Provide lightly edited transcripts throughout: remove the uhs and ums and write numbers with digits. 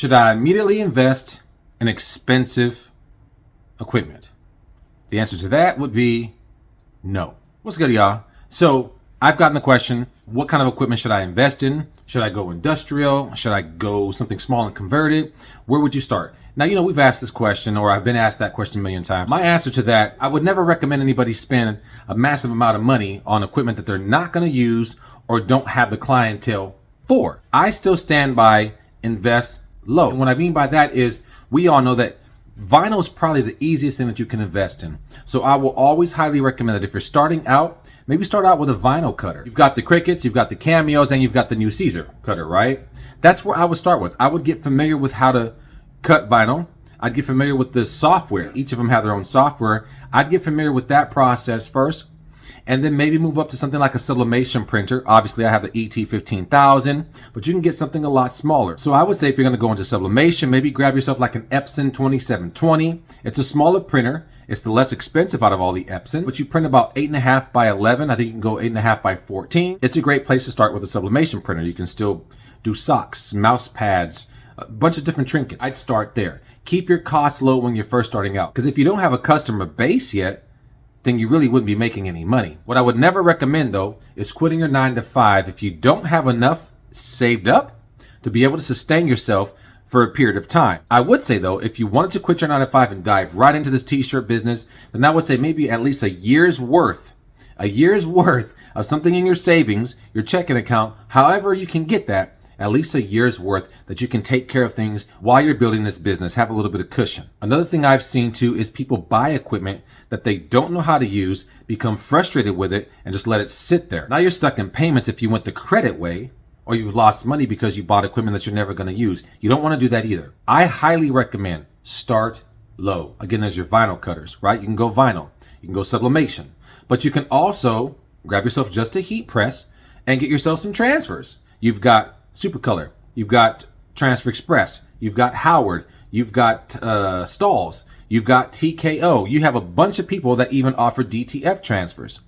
Should I immediately invest in expensive equipment? The answer to that would be no. What's good, y'all? So I've gotten the question, what kind of equipment should I invest in? Should I go industrial? Should I go something small and convert it? Where would you start? Now, we've asked this question, or I've been asked that question a million times. My answer to that, I would never recommend anybody spend a massive amount of money on equipment that they're not going to use or don't have the clientele for. I still stand by invest low. And what I mean by that is we all know that vinyl is probably the easiest thing that you can invest in. So I will always highly recommend that if you're starting out, maybe start out with a vinyl cutter. You've got the Cricuts, you've got the Cameos, and you've got the new Caesar cutter, right? That's where I would start with. I would get familiar with how to cut vinyl. I'd get familiar with the software. Each of them have their own software. I'd get familiar with that process first, and then maybe move up to something like a sublimation printer. Obviously, I have the ET15000, but you can get something a lot smaller. So I would say if you're going to go into sublimation, maybe grab yourself like an Epson 2720. It's a smaller printer. It's the less expensive out of all the Epsons, but you print about 8.5 by 11. I think you can go 8.5 by 14. It's a great place to start with a sublimation printer. You can still do socks, mouse pads, a bunch of different trinkets. I'd start there. Keep your costs low when you're first starting out, because if you don't have a customer base yet, then you really wouldn't be making any money. What I would never recommend, though, is quitting your 9-to-5 if you don't have enough saved up to be able to sustain yourself for a period of time. I would say, though, if you wanted to quit your 9-to-5 and dive right into this t-shirt business, then I would say maybe at least a year's worth of something in your savings, your checking account, however you can get that, at least a year's worth that you can take care of things while you're building this business, have a little bit of cushion. Another thing I've seen too is people buy equipment that they don't know how to use, become frustrated with it, and just let it sit there. Now you're stuck in payments if you went the credit way, or you've lost money because you bought equipment that you're never going to use. You don't want to do that either. I highly recommend start low. Again, there's your vinyl cutters, right? You can go vinyl, you can go sublimation, but you can also grab yourself just a heat press and get yourself some transfers. You've got Supercolor, you've got Transfer Express, you've got Howard, you've got Stalls, you've got TKO. You have a bunch of people that even offer DTF transfers.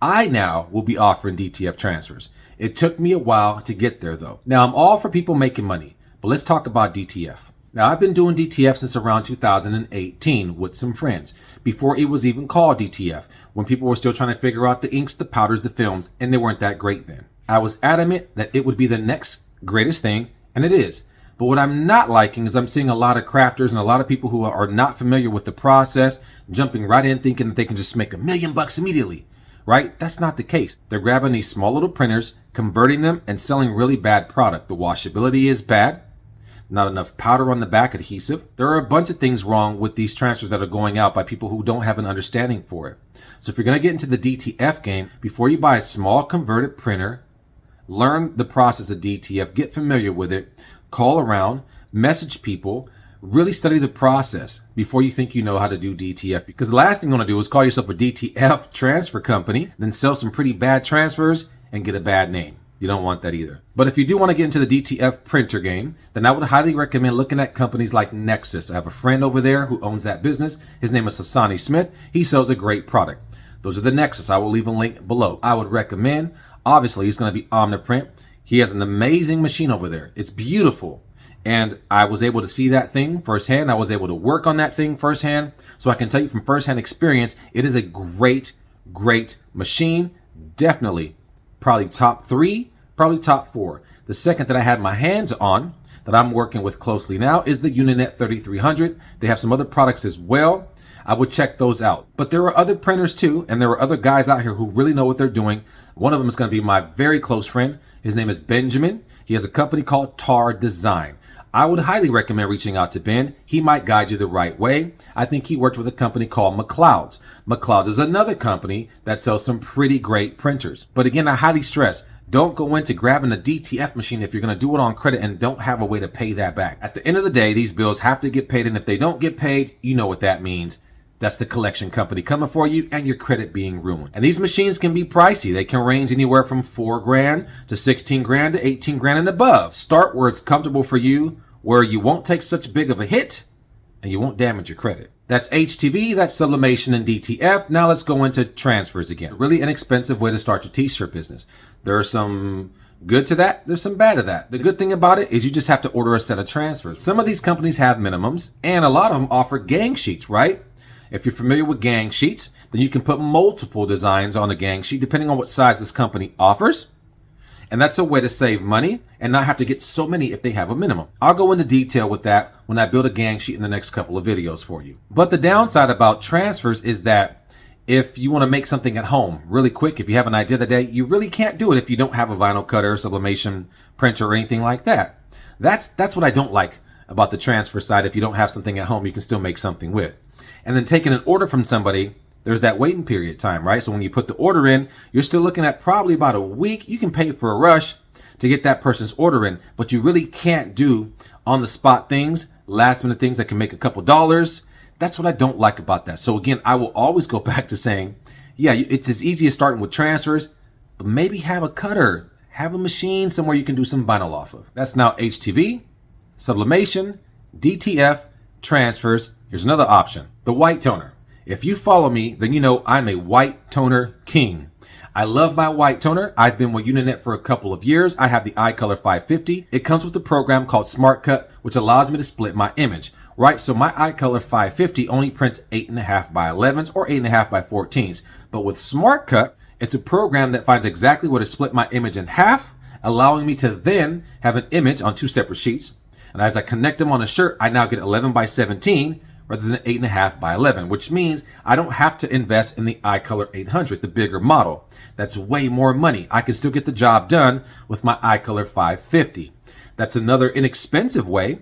I now will be offering DTF transfers. It took me a while to get there though. Now I'm all for people making money, but let's talk about DTF. Now I've been doing DTF since around 2018 with some friends, before it was even called DTF, when people were still trying to figure out the inks, the powders, the films, and they weren't that great then. I was adamant that it would be the next greatest thing, and it is. But what I'm not liking is I'm seeing a lot of crafters and a lot of people who are not familiar with the process, jumping right in thinking that they can just make $1 million immediately, right? That's not the case. They're grabbing these small little printers, converting them, and selling really bad product. The washability is bad. Not enough powder on the back adhesive. There are a bunch of things wrong with these transfers that are going out by people who don't have an understanding for it. So if you're going to get into the DTF game, before you buy a small converted printer, learn the process of DTF, get familiar with it, call around, message people, really study the process before you think you know how to do DTF. Because the last thing you want to do is call yourself a DTF transfer company, then sell some pretty bad transfers and get a bad name. You don't want that either. But if you do want to get into the DTF printer game, then I would highly recommend looking at companies like Nexus. I have a friend over there who owns that business. His name is Hassani Smith. He sells a great product. Those are the Nexus. I will leave a link below. I would recommend, obviously, he's going to be Omniprint. He has an amazing machine over there. It's beautiful. And I was able to see that thing firsthand. I was able to work on that thing firsthand. So I can tell you from firsthand experience, it is a great, great machine. Definitely. Probably top 3, probably top 4. The second that I had my hands on, that I'm working with closely now, is the Uninet 3300. They have some other products as well. I would check those out. But there are other printers too, and there are other guys out here who really know what they're doing. One of them is going to be my very close friend. His name is Benjamin. He has a company called Tar Design. I would highly recommend reaching out to Ben. He might guide you the right way. I think he worked with a company called McLeod's. McLeod's is another company that sells some pretty great printers. But again, I highly stress, don't go into grabbing a DTF machine if you're going to do it on credit and don't have a way to pay that back. At the end of the day, these bills have to get paid, and if they don't get paid, you know what that means. That's the collection company coming for you and your credit being ruined. And these machines can be pricey. They can range anywhere from $4,000 to $16,000 to $18,000 and above. Start where it's comfortable for you, where you won't take such big of a hit and you won't damage your credit. That's HTV, that's sublimation and DTF. Now let's go into transfers again. Really inexpensive way to start your t-shirt business. There are some Good to that, there's some bad to that. The good thing about it is you just have to order a set of transfers. Some of these companies have minimums, and a lot of them offer gang sheets, right? If you're familiar with gang sheets, then you can put multiple designs on a gang sheet depending on what size this company offers. And that's a way to save money and not have to get so many if they have a minimum. I'll go into detail with that when I build a gang sheet in the next couple of videos for you. But the downside about transfers is that if you want to make something at home really quick, if you have an idea of the day, you really can't do it if you don't have a vinyl cutter, sublimation printer, or anything like that. That's what I don't like about the transfer side. If you don't have something at home, you can still make something with. And then taking an order from somebody, there's that waiting period time, right? So when you put the order in, you're still looking at probably about a week. You can pay for a rush to get that person's order in, but you really can't do on the spot things, last minute things that can make a couple dollars. That's what I don't like about that. So again, I will always go back to saying, yeah, it's as easy as starting with transfers, but maybe have a cutter, have a machine somewhere you can do some vinyl off of. That's now HTV, sublimation, DTF, transfers. Here's another option, the white toner. If you follow me, then you know I'm a white toner king. I love my white toner. I've been with Uninet for a couple of years. I have the iColor 550. It comes with a program called Smart Cut, which allows me to split my image. Right, so my iColor 550 only prints 8.5 by 11s or 8.5 by 14s. But with Smart Cut, it's a program that finds exactly where to split my image in half, allowing me to then have an image on two separate sheets. And as I connect them on a shirt, I now get 11 by 17 rather than 8.5 by 11, which means I don't have to invest in the iColor 800, the bigger model. That's way more money. I can still get the job done with my iColor 550. That's another inexpensive way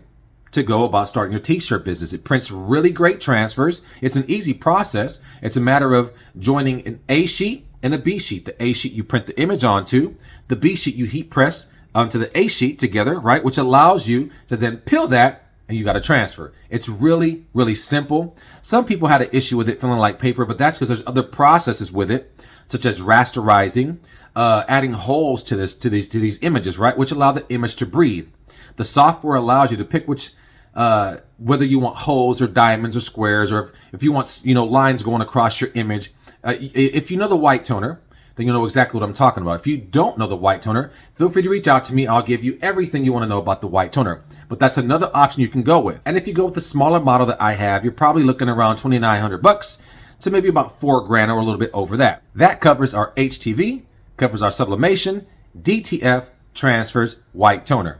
to go about starting your t-shirt business. It prints really great transfers. It's an easy process. It's a matter of joining an A sheet and a B sheet. The A sheet you print the image onto, the B sheet you heat press onto the A sheet together, right? Which allows you to then peel that and you got a transfer. It's really, really simple. Some people had an issue with it feeling like paper, but that's because there's other processes with it, such as rasterizing, adding holes to these images, right? Which allow the image to breathe. The software allows you to pick which whether you want holes or diamonds or squares, or if you want, lines going across your image. If you know the white toner, then you'll know exactly what I'm talking about. If you don't know the white toner, feel free to reach out to me. I'll give you everything you want to know about the white toner. But that's another option you can go with. And if you go with the smaller model that I have, you're probably looking around $2,900 to maybe about $4,000 or a little bit over that. That covers our HTV, covers our sublimation, DTF, transfers, white toner.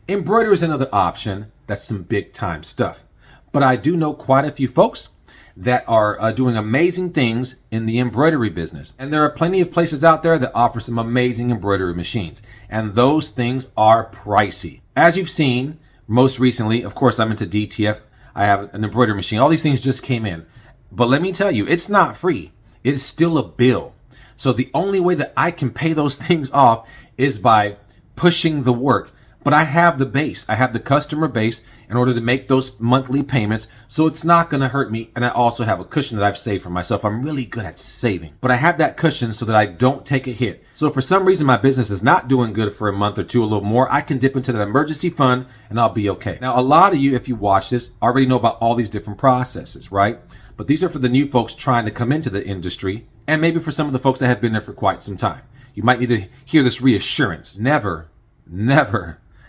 Embroidery is another option. That's some big time stuff. But I do know quite a few folks that are doing amazing things in the embroidery business. And there are plenty of places out there that offer some amazing embroidery machines. And those things are pricey. As you've seen, most recently, of course, I'm into DTF. I have an embroidery machine. All these things just came in. But let me tell you, it's not free. It's still a bill. So the only way that I can pay those things off is by pushing the work. But I have the base. I have the customer base in order to make those monthly payments. So it's not going to hurt me. And I also have a cushion that I've saved for myself. I'm really good at saving. But I have that cushion so that I don't take a hit. So if for some reason my business is not doing good for a month or two, a little more, I can dip into that emergency fund and I'll be okay. Now, a lot of you, if you watch this, already know about all these different processes, right? But these are for the new folks trying to come into the industry, and maybe for some of the folks that have been there for quite some time. You might need to hear this reassurance. Never,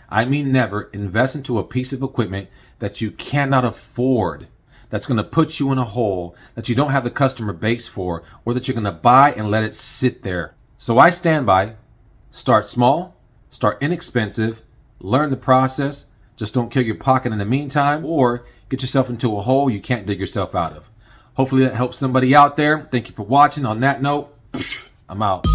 I mean never, invest into a piece of equipment that you cannot afford, that's going to put you in a hole that you don't have the customer base for, or that you're going to buy and let it sit there. So I stand by, start small, start inexpensive, learn the process, just don't kill your pocket in the meantime, or get yourself into a hole you can't dig yourself out of. Hopefully that helps somebody out there. Thank you for watching. On that note, I'm out.